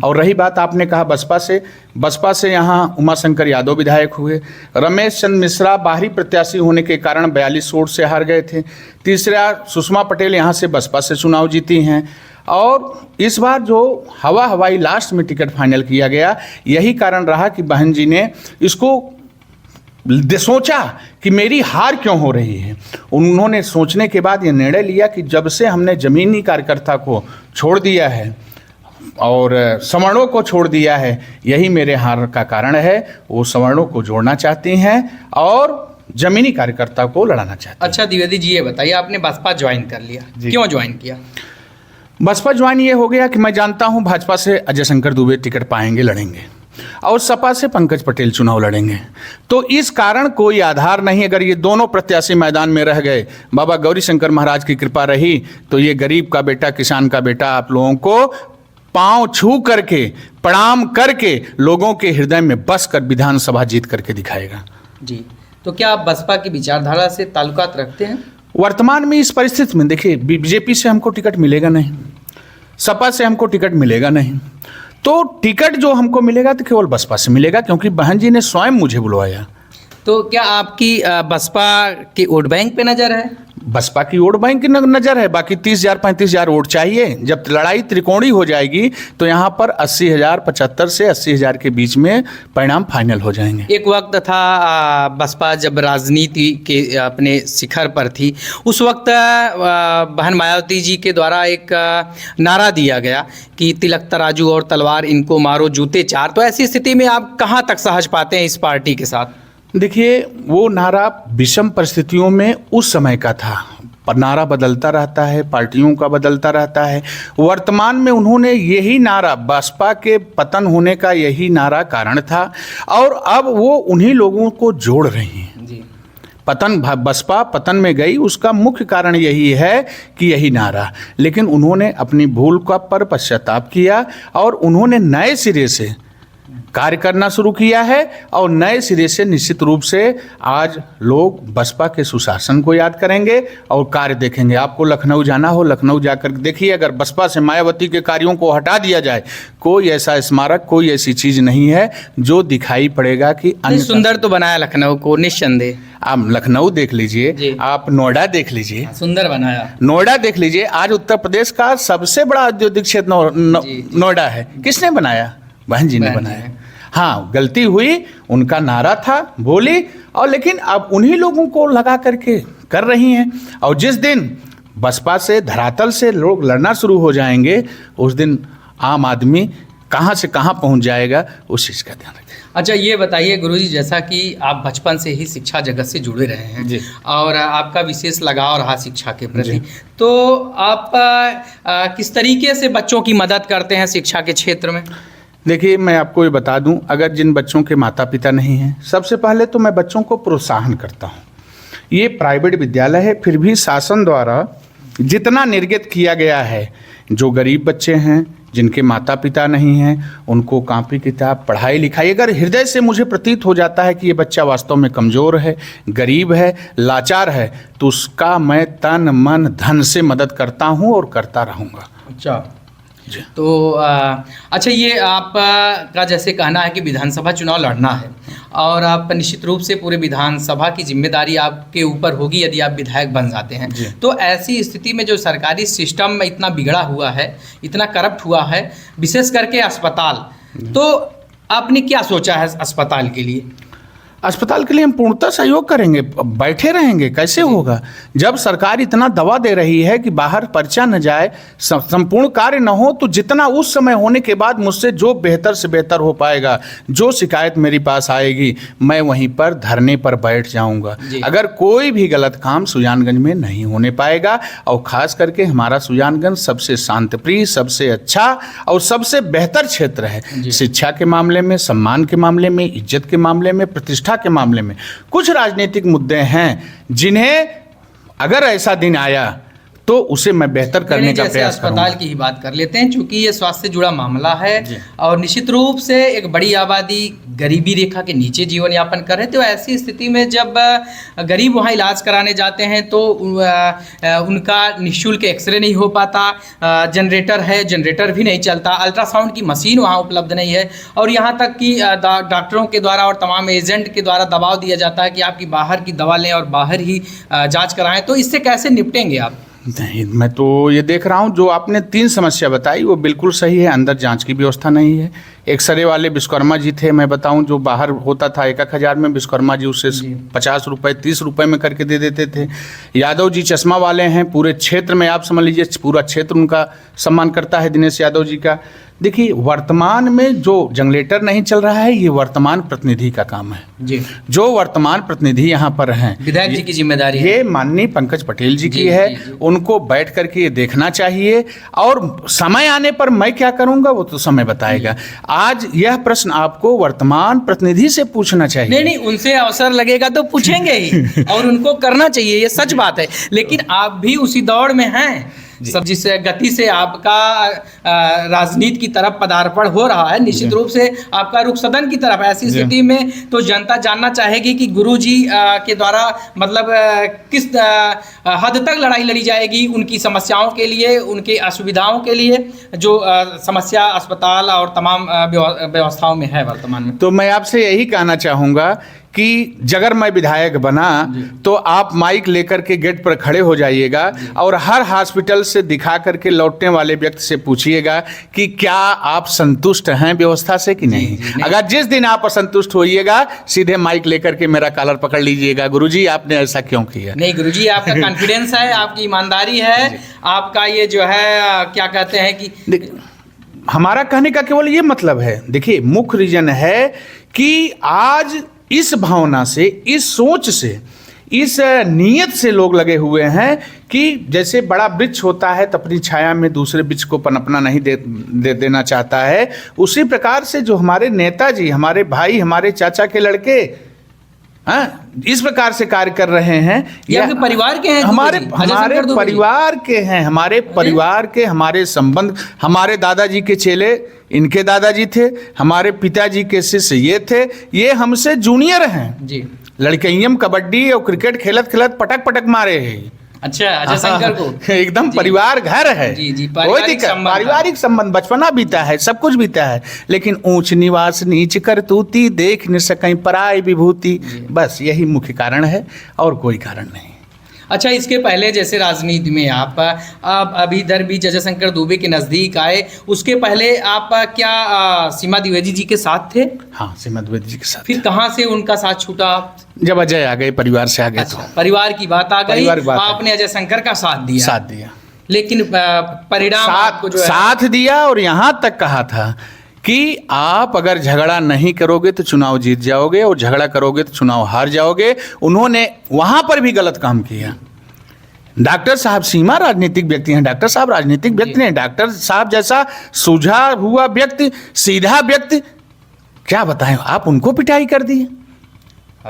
और रही बात, आपने कहा बसपा से यहाँ उमाशंकर यादव विधायक हुए, रमेश चंद्र मिश्रा बाहरी प्रत्याशी होने के कारण 42 वोट से हार गए थे। तीसरा, सुषमा पटेल यहाँ से बसपा से चुनाव जीती हैं। और इस बार जो हवाई लास्ट में टिकट फाइनल किया गया, यही कारण रहा कि बहन जी ने इसको सोचा कि मेरी हार क्यों हो रही है। उन्होंने सोचने के बाद ये निर्णय लिया कि जब से हमने जमीनी कार्यकर्ता को छोड़ दिया है और सवर्णों को छोड़ दिया है, यही मेरे हार का कारण है। वो सवर्णों को जोड़ना चाहती हैं और जमीनी कार्यकर्ता को लड़ाना चाहती हैं। अच्छा द्विवेदी जी, ये बताइए, आपने बसपा ज्वाइन कर लिया, क्यों ज्वाइन किया? बसपा ज्वाइन ये हो गया कि मैं जानता हूं भाजपा से अजय शंकर दुबे टिकट पाएंगे, लड़ेंगे, और सपा से पंकज पटेल चुनाव लड़ेंगे। तो इस कारण कोई आधार नहीं, अगर ये दोनों प्रत्याशी मैदान में रह गए, बाबा गौरी शंकर महाराज की कृपा रही, तो ये गरीब का बेटा, किसान का बेटा आप लोगों को पांव छू करके, प्रणाम करके लोगों के हृदय में बस कर विधानसभा जीत करके दिखाएगा। जी। तो क्या आप बसपा की विचारधारा से ताल्लुकात रखते हैं? वर्तमान में इस परिस्थिति में देखिए, बीजेपी से हमको टिकट मिलेगा नहीं, सपा से हमको टिकट मिलेगा नहीं, तो टिकट जो हमको मिलेगा तो केवल बसपा से मिलेगा, क्योंकि बहन जी ने स्वयं मुझे बुलवाया। तो क्या आपकी बसपा की वोट बैंक पे नज़र है? बसपा की वोट बैंक की नज़र है, बाकी 30,000 35,000 वोट चाहिए। जब लड़ाई त्रिकोणीय हो जाएगी तो यहाँ पर 80,000, 75 से 80,000 के बीच में परिणाम फाइनल हो जाएंगे। एक वक्त था बसपा जब राजनीति के अपने शिखर पर थी, उस वक्त बहन मायावती जी के द्वारा एक नारा दिया गया कि तिलक तराजू और तलवार इनको मारो जूते चार। तो ऐसी स्थिति में आप कहाँ तक सहज पाते हैं इस पार्टी के साथ? देखिए, वो नारा विषम परिस्थितियों में उस समय का था, पर नारा बदलता रहता है, पार्टियों का बदलता रहता है। वर्तमान में उन्होंने यही नारा, बसपा के पतन होने का यही नारा कारण था, और अब वो उन्हीं लोगों को जोड़ रही हैं। जी। बसपा पतन में गई, उसका मुख्य कारण यही है कि यही नारा, लेकिन उन्होंने अपनी भूल का पर पश्चाताप किया और उन्होंने नए सिरे से कार्य करना शुरू किया है, और नए सिरे से निश्चित रूप से आज लोग बसपा के सुशासन को याद करेंगे और कार्य देखेंगे। आपको लखनऊ जाना हो, लखनऊ जाकर देखिए, अगर बसपा से मायावती के कार्यों को हटा दिया जाए, कोई ऐसा स्मारक, कोई ऐसी चीज़ नहीं है जो दिखाई पड़ेगा कि सुंदर तो बनाया लखनऊ को, निस्संदेह। आप लखनऊ देख लीजिए, आप नोएडा देख लीजिए, सुंदर बनाया। नोएडा देख लीजिए, आज उत्तर प्रदेश का सबसे बड़ा औद्योगिक क्षेत्र नोएडा है। किसने बनाया? बहन जी ने बनाया। हाँ, गलती हुई, उनका नारा था, बोली, और लेकिन अब उन्हीं लोगों को लगा करके कर रही हैं। और जिस दिन बसपा से धरातल से लोग लड़ना शुरू हो जाएंगे, उस दिन आम आदमी कहाँ से कहाँ पहुँच जाएगा, उस चीज़ का ध्यान रखें। अच्छा, ये बताइए गुरुजी, जैसा कि आप बचपन से ही शिक्षा जगत से जुड़े रहे हैं जी। और आपका विशेष लगाव रहा शिक्षा के प्रति, जी। तो आप किस तरीके से बच्चों की मदद करते हैं शिक्षा के क्षेत्र में? देखिए, मैं आपको ये बता दूं, अगर जिन बच्चों के माता पिता नहीं हैं, सबसे पहले तो मैं बच्चों को प्रोत्साहन करता हूं। ये प्राइवेट विद्यालय है, फिर भी शासन द्वारा जितना निर्गत किया गया है, जो गरीब बच्चे हैं, जिनके माता पिता नहीं हैं, उनको कॉपी किताब, पढ़ाई लिखाई, अगर हृदय से मुझे प्रतीत हो जाता है कि ये बच्चा वास्तव में कमज़ोर है, गरीब है, लाचार है, तो उसका मैं तन मन धन से मदद करता हूँ और करता रहूँगा। अच्छा जी। तो अच्छा, ये आप का जैसे कहना है कि विधानसभा चुनाव लड़ना है और आप निश्चित रूप से पूरे विधानसभा की जिम्मेदारी आपके ऊपर होगी यदि आप विधायक बन जाते हैं, तो ऐसी स्थिति में जो सरकारी सिस्टम इतना बिगड़ा हुआ है, इतना करप्ट हुआ है, विशेष करके अस्पताल, तो आपने क्या सोचा है अस्पताल के लिए? अस्पताल के लिए हम पूर्णतः सहयोग करेंगे, बैठे रहेंगे, कैसे होगा जब सरकार इतना दवा दे रही है कि बाहर पर्चा न जाए, संपूर्ण कार्य न हो, तो जितना उस समय होने के बाद मुझसे जो बेहतर से बेहतर हो पाएगा, जो शिकायत मेरे पास आएगी, मैं वहीं पर धरने पर बैठ जाऊंगा। अगर कोई भी गलत काम सुजानगंज में नहीं होने पाएगा, और खास करके हमारा सुजानगंज सबसे शांतिप्रिय, सबसे अच्छा और सबसे बेहतर क्षेत्र है शिक्षा के मामले में, सम्मान के मामले में, इज्जत के मामले में, प्रतिष्ठा के मामले में। कुछ राजनीतिक मुद्दे हैं जिन्हें अगर ऐसा दिन आया तो उसे मैं बेहतर करने का प्रयास करूंगा। अस्पताल की ही बात कर लेते हैं, क्योंकि ये स्वास्थ्य से जुड़ा मामला है और निश्चित रूप से एक बड़ी आबादी गरीबी रेखा के नीचे जीवन यापन कर रहे थे। तो ऐसी स्थिति में जब गरीब वहाँ इलाज कराने जाते हैं तो उनका निःशुल्क एक्सरे नहीं हो पाता, जनरेटर है, जनरेटर भी नहीं चलता, अल्ट्रासाउंड की मशीन वहाँ उपलब्ध नहीं है, और यहाँ तक कि डॉक्टरों के द्वारा और तमाम एजेंट के द्वारा दबाव दिया जाता है कि आपकी बाहर की दवा लें और बाहर ही जाँच कराएँ। तो इससे कैसे निपटेंगे आप? नहीं, मैं तो ये देख रहा हूँ जो आपने 3 समस्या बताई वो बिल्कुल सही है। अंदर जांच की व्यवस्था नहीं है। एक्सरे वाले विश्वकर्मा जी थे, मैं बताऊं, जो बाहर होता था 1,000 में, विश्वकर्मा जी उससे 50 रुपये 30 रुपये में करके दे देते थे। यादव जी चश्मा वाले हैं, पूरे क्षेत्र में आप समझ लीजिए पूरा क्षेत्र उनका सम्मान करता है, दिनेश यादव जी का। देखिए, वर्तमान में जो जनरेटर नहीं चल रहा है, ये वर्तमान प्रतिनिधि का काम है जी। जो वर्तमान प्रतिनिधि यहाँ पर हैं, विधायक जी की जिम्मेदारी है, ये माननीय पंकज पटेल जी की है। उनको बैठ करके ये देखना चाहिए, और समय आने पर मैं क्या करूँगा वो तो समय बताएगा। आज यह प्रश्न आपको वर्तमान प्रतिनिधि से पूछना चाहिए। नहीं, उनसे अवसर लगेगा तो पूछेंगे ही और उनको करना चाहिए, ये सच बात है। लेकिन आप भी उसी दौड़ में हैं, सब जिस गति से आपका राजनीति की तरफ पदार्पण हो रहा है, निश्चित रूप से आपका रुख सदन की तरफ। ऐसी स्थिति में तो जनता जानना चाहेगी कि गुरुजी के द्वारा मतलब किस हद तक लड़ाई लड़ी जाएगी उनकी समस्याओं के लिए, उनकी असुविधाओं के लिए, जो समस्या अस्पताल और तमाम व्यवस्थाओं में है वर्तमान में। तो मैं आपसे यही कहना चाहूँगा कि अगर मैं विधायक बना तो आप माइक लेकर के गेट पर खड़े हो जाइएगा और हर हॉस्पिटल से दिखा करके लौटने वाले व्यक्ति से पूछिएगा कि क्या आप संतुष्ट हैं व्यवस्था से कि नहीं। अगर जिस दिन आप असंतुष्ट होइएगा, सीधे माइक लेकर के मेरा कॉलर पकड़ लीजिएगा, गुरुजी आपने ऐसा क्यों किया। नहीं गुरुजी, आपका कॉन्फिडेंस है, आपकी ईमानदारी है, आपका ये जो है क्या कहते हैं कि हमारा कहने का केवल ये मतलब है। देखिए, मुख्य रीजन है कि आज इस भावना से, इस सोच से, इस नीयत से लोग लगे हुए हैं कि जैसे बड़ा वृक्ष होता है तो अपनी छाया में दूसरे वृक्ष को पनपना नहीं देना चाहता है, उसी प्रकार से जो हमारे नेताजी, हमारे भाई, हमारे चाचा के लड़के इस प्रकार से कार्य कर रहे हैं। ये परिवार के हैं, हमारे परिवार के हैं, हमारे परिवार के, हमारे संबंध, हमारे दादाजी के चेले इनके दादाजी थे, हमारे पिताजी के शिष्य ये थे, ये हमसे जूनियर हैं जी। लड़कइयम कबड्डी और क्रिकेट खेलत खेलत पटक पटक मारे हैं। अच्छा, अजय शंकर को एकदम परिवार घर है जी, कोई दिक्कत, पारिवारिक संबंध, बचपना बीता है, सब कुछ बीता है, लेकिन ऊंच निवास नीच करतूती, देख न सकें पराई विभूति, बस यही मुख्य कारण है और कोई कारण नहीं। अच्छा, इसके पहले जैसे राजनीति में आप अभी इधर भी अजय शंकर दुबे के नज़दीक आए, उसके पहले आप क्या सीमा द्विवेदी जी के साथ थे? हाँ, सीमा द्विवेदी जी के साथ। फिर कहाँ से उनका साथ छूटा? जब अजय आ गए, परिवार से आ गए। अच्छा, तो परिवार की बात आ गई, आपने अजय शंकर का साथ दिया, लेकिन परिणाम आपको जो है साथ दिया, और यहाँ तक कहा था कि आप अगर झगड़ा नहीं करोगे तो चुनाव जीत जाओगे और झगड़ा करोगे तो चुनाव हार जाओगे। उन्होंने वहां पर भी गलत काम किया। डॉक्टर साहब सीमा राजनीतिक व्यक्ति हैं, डॉक्टर साहब राजनीतिक व्यक्ति हैं, डॉक्टर साहब जैसा सूझा हुआ व्यक्ति, सीधा व्यक्ति, क्या बताएं, आप उनको पिटाई कर दी,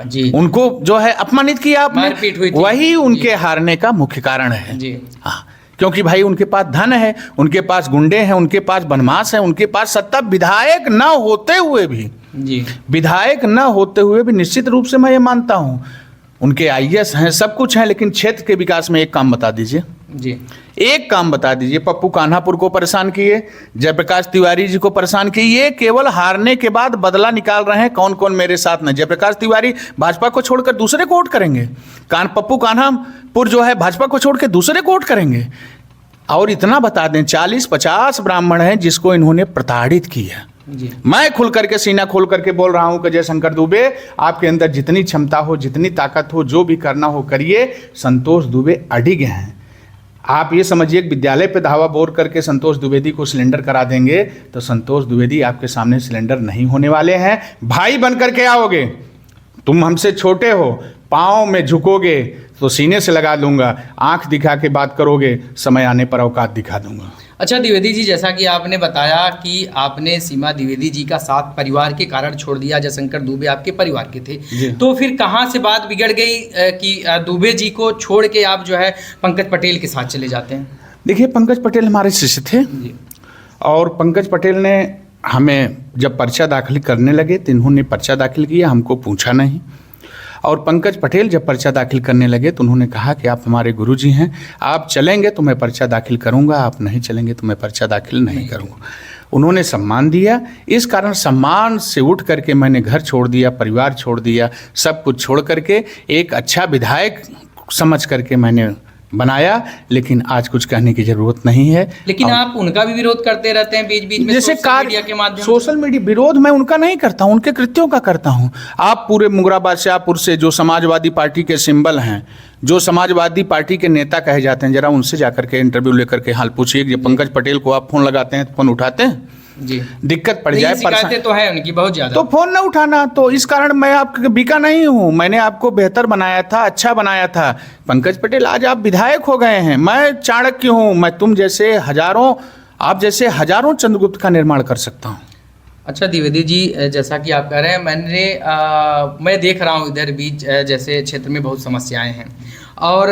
जी, उनको जो है अपमानित किया आपने, मारपीट हुई थी। वही उनके हारने का मुख्य कारण है जी। हाँ, क्योंकि भाई उनके पास धन है, उनके पास गुंडे हैं, उनके पास बनमास है, उनके पास सत्ता, विधायक न होते हुए भी, जी, विधायक न होते हुए भी निश्चित रूप से मैं ये मानता हूं उनके आईएएस हैं, सब कुछ है, लेकिन क्षेत्र के विकास में एक काम बता दीजिए, जी, एक काम बता दीजिए। पप्पू कान्हापुर को परेशान किए, जयप्रकाश तिवारी जी को परेशान किए, ये केवल हारने के बाद बदला निकाल रहे हैं कौन कौन मेरे साथ नहीं। जयप्रकाश तिवारी भाजपा को छोड़कर दूसरे को वोट करेंगे, पप्पू कान्हापुर जो है भाजपा को छोड़ के दूसरे को वोट करेंगे। और इतना बता दें 40-50 ब्राह्मण हैं जिसको इन्होंने प्रताड़ित किया। जी। मैं खुल करके सीना खोल करके बोल रहा हूं कि जयशंकर दुबे, आपके अंदर जितनी क्षमता हो, जितनी ताकत हो, जो भी करना हो करिए। संतोष दुबे अडिग हैं। आप ये समझिए कि विद्यालय पे धावा बोर करके संतोष द्विवेदी को सिलेंडर करा देंगे तो संतोष द्विवेदी आपके सामने सिलेंडर नहीं होने वाले हैं। भाई बन करके आओगे, तुम हमसे छोटे हो, पाँव में झुकोगे तो सीने से लगा दूंगा, आंख दिखा के बात करोगे, समय आने पर औकात दिखा दूंगा। अच्छा द्विवेदी जी, जैसा कि आपने बताया कि आपने सीमा द्विवेदी जी का साथ परिवार के कारण छोड़ दिया, जयशंकर दुबे आपके परिवार के थे, तो फिर कहाँ से बात बिगड़ गई कि दुबे जी को छोड़ के आप जो है पंकज पटेल के साथ चले जाते हैं? देखिए, पंकज पटेल हमारे शिष्य थे और पंकज पटेल ने हमें जब पर्चा दाखिल करने लगे तो इन्होंने पर्चा दाखिल किया, हमको पूछा नहीं। और पंकज पटेल जब पर्चा दाखिल करने लगे तो उन्होंने कहा कि आप हमारे गुरुजी हैं, आप चलेंगे तो मैं पर्चा दाखिल करूंगा, आप नहीं चलेंगे तो मैं पर्चा दाखिल नहीं करूंगा। उन्होंने सम्मान दिया, इस कारण सम्मान से उठ करके मैंने घर छोड़ दिया, परिवार छोड़ दिया, सब कुछ छोड़ करके एक अच्छा विधायक समझ करके मैंने बनाया। लेकिन आज कुछ कहने की जरूरत नहीं है। लेकिन आप उनका भी विरोध करते रहते हैं बीच बीच में, जैसे सोशल मीडिया के माध्यम से। सोशल मीडिया विरोध मैं उनका नहीं करता हूं, उनके कृत्यों का करता हूं। आप पूरे मुगराबाद शाहपुर से जो समाजवादी पार्टी के सिंबल हैं, जो समाजवादी पार्टी के नेता कहे जाते हैं, जरा उनसे जाकर के इंटरव्यू लेकर के हाल पूछिए कि पंकज पटेल को आप फोन लगाते हैं तो फोन उठाते हैं? जी, दिक्कत पड़ जाए, शिकायतें तो है उनकी बहुत ज्यादा, तो फोन न उठाना। तो इस कारण मैं आपके बिका नहीं हूं, मैंने आपको बेहतर बनाया था, अच्छा बनाया था। पंकज पटेल आज आप विधायक हो गए हैं, मैं चाणक्य हूं, मैं तुम जैसे हजारों, आप जैसे हजारों चंद्रगुप्त का निर्माण कर सकता हूं। अच्छा द्विवेदी जी, जैसा कि आप कह रहे हैं, मैं देख रहा हूँ इधर बीच जैसे क्षेत्र में बहुत समस्याएं हैं और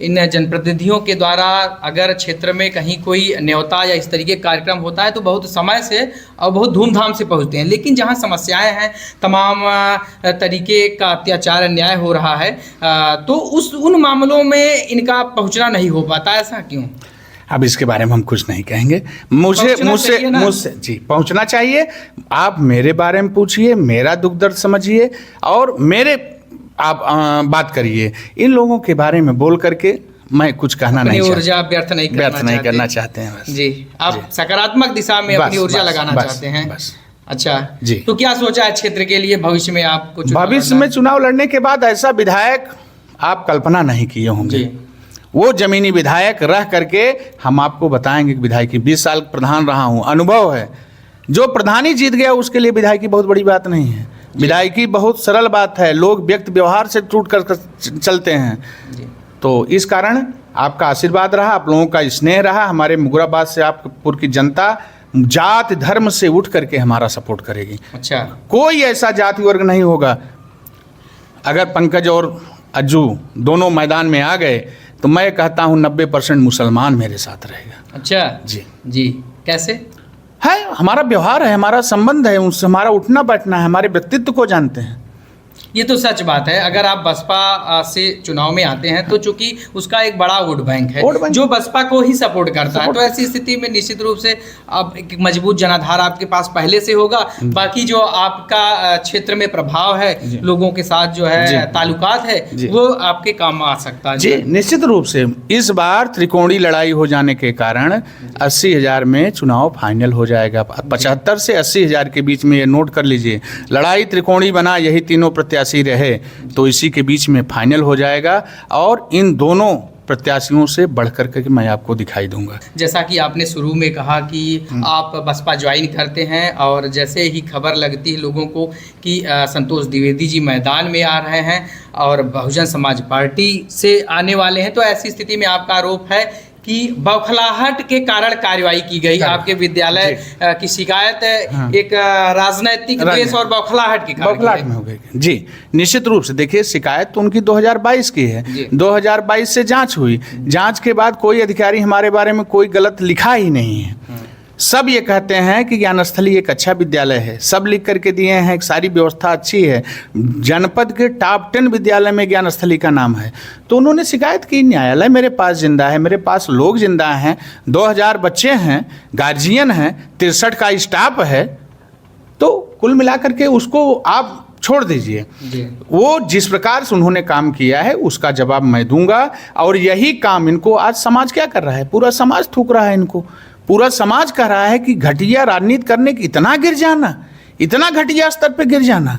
इन जनप्रतिनिधियों के द्वारा अगर क्षेत्र में कहीं कोई न्योता या इस तरीके का कार्यक्रम होता है तो बहुत समय से और बहुत धूमधाम से पहुंचते हैं, लेकिन जहां समस्याएं हैं, तमाम तरीके का अत्याचार अन्याय हो रहा है, तो उन मामलों में इनका पहुंचना नहीं हो पाता, ऐसा क्यों? अब इसके बारे में हम कुछ नहीं कहेंगे। मुझसे जी पहुंचना चाहिए। आप मेरे बारे में पूछिए, मेरा दुख दर्द समझिए और मेरे आप बात करिए। इन लोगों के बारे में बोल करके मैं कुछ कहना नहीं चाहता। ऊर्जा व्यर्थ नहीं करना चाहते हैं बस। जी, आप सकारात्मक दिशा में अपनी ऊर्जा लगाना चाहते हैं बस। अच्छा जी, तो क्या सोचा है क्षेत्र के लिए भविष्य में आप कुछ? भविष्य में चुनाव लड़ने के बाद ऐसा विधायक आप कल्पना नहीं किए होंगे। वो जमीनी विधायक रह करके हम आपको बताएंगे कि विधायकी 20 साल प्रधान रहा हूँ, अनुभव है। जो प्रधानी जीत गया उसके लिए विधायकी बहुत बड़ी बात नहीं है। विधायकी बहुत सरल बात है, लोग व्यक्ति व्यवहार से टूट कर चलते हैं। तो इस कारण आपका आशीर्वाद रहा, आप लोगों का स्नेह रहा, हमारे मुगराबाद से आपपुर की जनता जात धर्म से उठ करके हमारा सपोर्ट करेगी। अच्छा, कोई ऐसा जाति वर्ग नहीं होगा। अगर पंकज और अज्जू दोनों मैदान में आ गए तो मैं कहता हूँ 90% मुसलमान मेरे साथ रहेगा। अच्छा जी जी, कैसे है? हमारा व्यवहार है, हमारा संबंध है उनसे, हमारा उठना बैठना है, हमारे व्यक्तित्व को जानते हैं। ये तो सच बात है। अगर आप बसपा से चुनाव में आते हैं तो चूंकि उसका एक बड़ा वोट बैंक है जो बसपा को ही सपोर्ट करता है, तो ऐसी स्थिति में निश्चित रूप से अब एक मजबूत जनाधार आपके पास पहले से होगा। बाकी जो आपका क्षेत्र में प्रभाव है, लोगों के साथ जो है ताल्लुकात है, वो आपके काम आ सकता है। जी निश्चित रूप से इस बार त्रिकोणीय लड़ाई हो जाने के कारण 80,000 में चुनाव फाइनल हो जाएगा। 75 से 80,000 के बीच में ये नोट कर लीजिए। लड़ाई त्रिकोणीय बना, यही तीनों प्रत्याशी रहे तो इसी के बीच में फाइनल हो जाएगा और इन दोनों प्रत्याशियों से बढ़ करके मैं आपको दिखाई दूंगा। जैसा कि आपने शुरू में कहा कि आप बसपा ज्वाइन करते हैं और जैसे ही खबर लगती है लोगों को कि संतोष द्विवेदी जी मैदान में आ रहे हैं और बहुजन समाज पार्टी से आने वाले हैं, तो ऐसी स्थिति में आपका आरोप है कि बौखलाहट के कारण कार्रवाई की गई। आपके विद्यालय की शिकायत एक राजनीतिक द्वेष और बौखलाहट के कारण बौखलाहट में हो गई। जी, निश्चित रूप से देखिए, शिकायत तो उनकी 2022 की है। 2022 से जांच हुई, जांच के बाद कोई अधिकारी हमारे बारे में कोई गलत लिखा ही नहीं है। सब ये कहते हैं कि ज्ञानस्थली एक अच्छा विद्यालय है, सब लिख करके दिए हैं, सारी व्यवस्था अच्छी है, जनपद के टॉप 10 विद्यालय में ज्ञानस्थली का नाम है। तो उन्होंने शिकायत की, न्यायालय मेरे पास जिंदा है, मेरे पास लोग जिंदा हैं, 2000 बच्चे हैं, गार्जियन हैं, 63 का स्टाफ है। तो कुल मिलाकर के उसको आप छोड़ दीजिए। वो जिस प्रकार से उन्होंने काम किया है उसका जवाब मैं दूंगा। और यही काम इनको आज समाज क्या कर रहा है, पूरा समाज थूक रहा है इनको। पूरा समाज कह रहा है कि घटिया राजनीति करने की इतना गिर जाना, इतना घटिया स्तर पे गिर जाना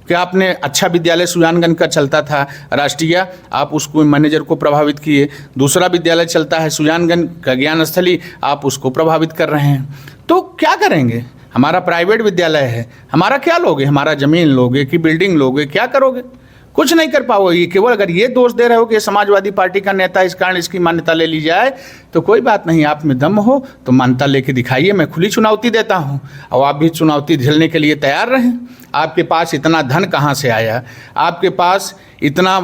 कि आपने अच्छा विद्यालय सुजानगंज का चलता था राष्ट्रीय, आप उसको मैनेजर को प्रभावित किए। दूसरा विद्यालय चलता है सुजानगंज का ज्ञानस्थली, आप उसको प्रभावित कर रहे हैं। तो क्या करेंगे? हमारा प्राइवेट विद्यालय है, हमारा क्या लोगे? हमारा जमीन लोगे कि बिल्डिंग लोगे? क्या करोगे? कुछ नहीं कर पाओगे। केवल अगर ये दोष दे रहे हो कि समाजवादी पार्टी का नेता, इस कारण इसकी मान्यता ले ली जाए, तो कोई बात नहीं। आप में दम हो तो मान्यता लेके दिखाइए, मैं खुली चुनौती देता हूँ और आप भी चुनौती झेलने के लिए तैयार रहें। आपके पास इतना धन कहाँ से आया, आपके पास इतना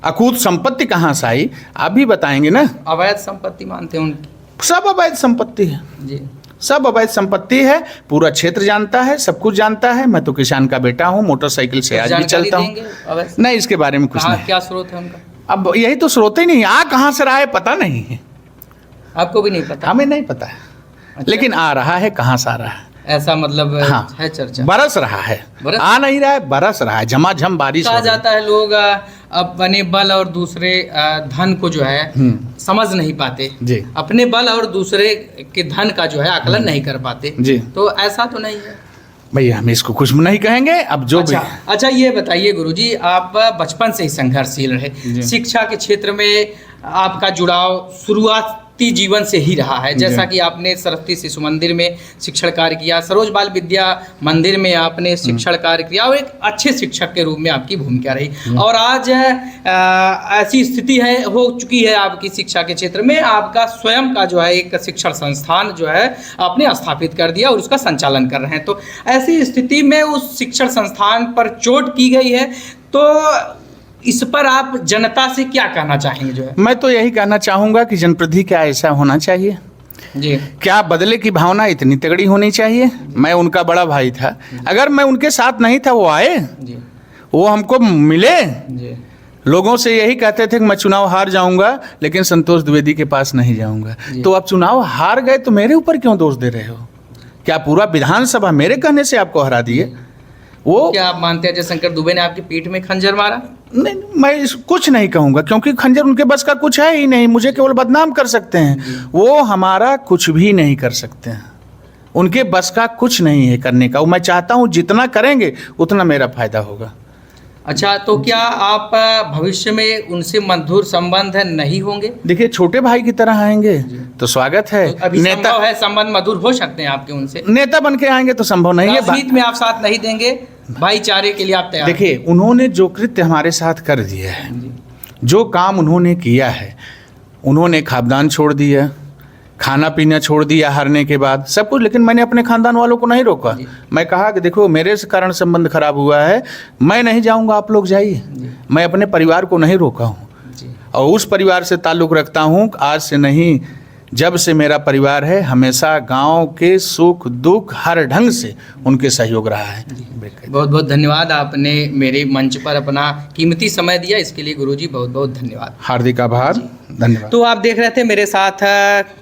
अकूत संपत्ति कहाँ से आई, आप भी बताएंगे ना। अवैध संपत्ति मानते हैं उनकी? सब अवैध संपत्ति है जी, सब अवैध संपत्ति है। पूरा क्षेत्र जानता है, सब कुछ जानता है। मैं तो किसान का बेटा हूँ, मोटरसाइकिल से आज भी चलता हूँ। नहीं, इसके बारे में कुछ नहीं। क्या स्रोत है उनका? अब यही तो स्रोत ही नहीं, आ कहाँ से रहा है पता नहीं है। आपको भी नहीं पता? हमें नहीं पता है। अच्छा। लेकिन आ रहा है, कहाँ से आ रहा है ऐसा मतलब हाँ, है चर्चा? बरस रहा है, आ नहीं रहा है, बरस रहा है, झमाझम बारिश कहा जाता है। लोग अपने बल और दूसरे धन को जो है समझ नहीं पाते जी। अपने बल और दूसरे के धन का जो है आकलन नहीं कर पाते जी। तो ऐसा तो नहीं है भैया, हम इसको कुछ नहीं कहेंगे। अब जो अच्छा ये बताइए गुरुजी, आप बचपन से ही संघर्षशील रहे, शिक्षा के क्षेत्र में आपका जुड़ाव शुरुआती जीवन से ही रहा है। जैसा कि आपने सरस्वती शिशु मंदिर में शिक्षण कार्य किया, सरोज बाल विद्या मंदिर में आपने शिक्षण कार्य किया और एक अच्छे शिक्षक के रूप में आपकी भूमिका रही। और आज ऐसी स्थिति है, हो चुकी है आपकी शिक्षा के क्षेत्र में, आपका स्वयं का जो है एक शिक्षण संस्थान जो है आपने स्थापित कर दिया और उसका संचालन कर रहे हैं। तो ऐसी स्थिति में उस शिक्षण संस्थान पर चोट की गई है, तो इस पर आप जनता से क्या कहना चाहेंगे? जो है मैं तो यही कहना चाहूँगा कि जनप्रति क्या ऐसा होना चाहिए जी, क्या बदले की भावना इतनी तगड़ी होनी चाहिए। मैं उनका बड़ा भाई था, अगर मैं उनके साथ नहीं था, वो आए जी, वो हमको मिले जी। लोगों से यही कहते थे कि मैं चुनाव हार जाऊंगा लेकिन संतोष द्विवेदी के पास नहीं जाऊंगा। तो आप चुनाव हार गए तो मेरे ऊपर क्यों दोष दे रहे हो? क्या पूरा विधानसभा मेरे कहने से आपको हरा दिए? वो क्या आप मानते हैं अजय शंकर दुबे ने आपकी पीठ में खंजर मारा? नहीं, मैं कुछ नहीं कहूँगा, क्योंकि खंजर उनके बस का कुछ है ही नहीं। मुझे केवल बदनाम कर सकते हैं, वो हमारा कुछ भी नहीं कर सकते हैं। उनके बस का कुछ नहीं है करने का। मैं चाहता हूँ जितना करेंगे उतना मेरा फायदा होगा। अच्छा, तो क्या आप भविष्य में उनसे मधुर संबंध नहीं होंगे? देखिए, छोटे भाई की तरह आएंगे तो स्वागत है। तो अभी नेता है, संबंध मधुर हो सकते हैं आपके उनसे? नेता बन के आएंगे तो संभव नहीं है। राजनीति में आप साथ नहीं देंगे, भाईचारे के लिए आप तैयार? देखिए, उन्होंने जो कृत्य हमारे साथ कर दिया है, जो काम उन्होंने किया है, उन्होंने खाद्यान्न छोड़ दिया, खाना पीना छोड़ दिया हारने के बाद, सब कुछ। लेकिन मैंने अपने खानदान वालों को नहीं रोका। मैं कहा कि देखो, मेरे कारण संबंध खराब हुआ है, मैं नहीं जाऊंगा, आप लोग जाइए। मैं अपने परिवार को नहीं रोका हूँ और उस परिवार से ताल्लुक़ रखता हूँ। आज से नहीं, जब से मेरा परिवार है, हमेशा गांव के सुख दुख हर ढंग से उनके सहयोग रहा है। बहुत बहुत धन्यवाद, आपने मेरे मंच पर अपना कीमती समय दिया, इसके लिए गुरुजी बहुत बहुत धन्यवाद। हार्दिक आभार, धन्यवाद। तो आप देख रहे थे, मेरे साथ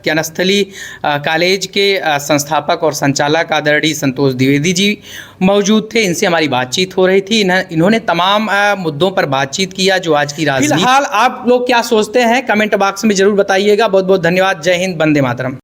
ज्ञानस्थली कॉलेज के संस्थापक और संचालक आदरणीय संतोष द्विवेदी जी मौजूद थे। इनसे हमारी बातचीत हो रही थी। इन्होंने तमाम मुद्दों पर बातचीत किया जो आज की राजनीति। फिलहाल आप लोग क्या सोचते हैं, कमेंट बॉक्स में जरूर बताइएगा। बहुत बहुत धन्यवाद। जय हिंद, वंदे मातरम।